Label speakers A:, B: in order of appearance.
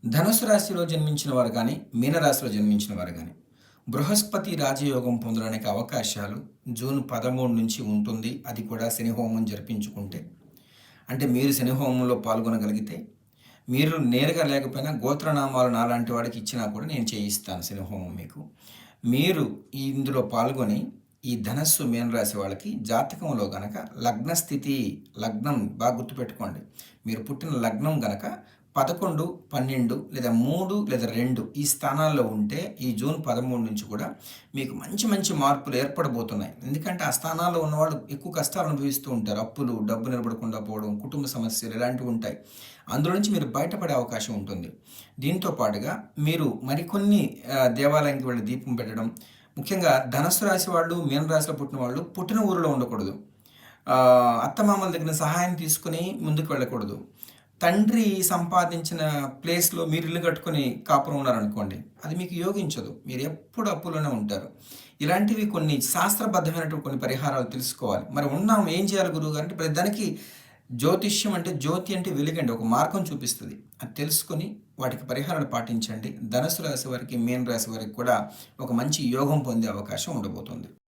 A: ధనుసు రాశిలో జన్మించిన వారు కానీ, మీనరాశిలో జన్మించిన వారు కానీ, బృహస్పతి రాజయోగం పొందడానికి అవకాశాలు జూన్ 13 నుంచి ఉంటుంది. అది కూడా శని హోమం జరిపించుకుంటే. అంటే మీరు శని హోమంలో పాల్గొనగలిగితే, మీరు నేరుగా లేకపోయినా గోత్రనామాలు నాలాంటి వాడికి ఇచ్చినా కూడా నేను చేయిస్తాను శని హోమం మీకు. మీరు ఇందులో పాల్గొని ఈ ధనస్సు మీనరాశి వాళ్ళకి జాతకంలో గనక లగ్న స్థితి, లగ్నం బాగా గుర్తుపెట్టుకోండి. మీరు పుట్టిన లగ్నం గనక 11, 12 లేదా 3 లేదా 2 ఈ స్థానాల్లో ఉంటే ఈ జూన్ 13 నుంచి కూడా మీకు మంచి మంచి మార్పులు ఏర్పడబోతున్నాయి. ఎందుకంటే ఆ స్థానాల్లో ఉన్నవాళ్ళు ఎక్కువ కష్టాలు అనుభవిస్తూ ఉంటారు. అప్పులు, డబ్బు నిలబడకుండా పోవడం, కుటుంబ సమస్యలు ఇలాంటివి ఉంటాయి. అందులో నుంచి మీరు బయటపడే అవకాశం ఉంటుంది. దీంతో పాటుగా మీరు మరికొన్ని దేవాలయానికి వెళ్ళి దీపం పెట్టడం, ముఖ్యంగా ధనుస్సు రాశి వాళ్ళు, మీన రాశిలో పుట్టిన వాళ్ళు పుట్టిన ఊరిలో ఉండకూడదు. అత్తమామల దగ్గర సహాయం తీసుకుని ముందుకు వెళ్ళకూడదు. తండ్రి సంపాదించిన ప్లేస్‌లో మీరు ఇల్లు కట్టుకొని కాపురం ఉన్నారనుకోండి, అది మీకు యోగించదు. మీరు ఎప్పుడు అప్పులోనే ఉంటారు. ఇలాంటివి కొన్ని శాస్త్రబద్ధమైనటువంటి కొన్ని పరిహారాలు తెలుసుకోవాలి. మరి ఉన్నాం ఏం చేయాలి గురువుగారు అంటే ప్రతిదానికి జ్యోతిష్యం అంటే జ్యోతి అంటే వెలుగండి. ఒక మార్గం చూపిస్తది. అది తెలుసుకొని వాటికి పరిహారాలు పాటించండి. ధనుసు రాశి వారికి, మీన రాశి వారికి కూడా ఒక మంచి యోగం పొందే అవకాశం ఉండబోతుంది.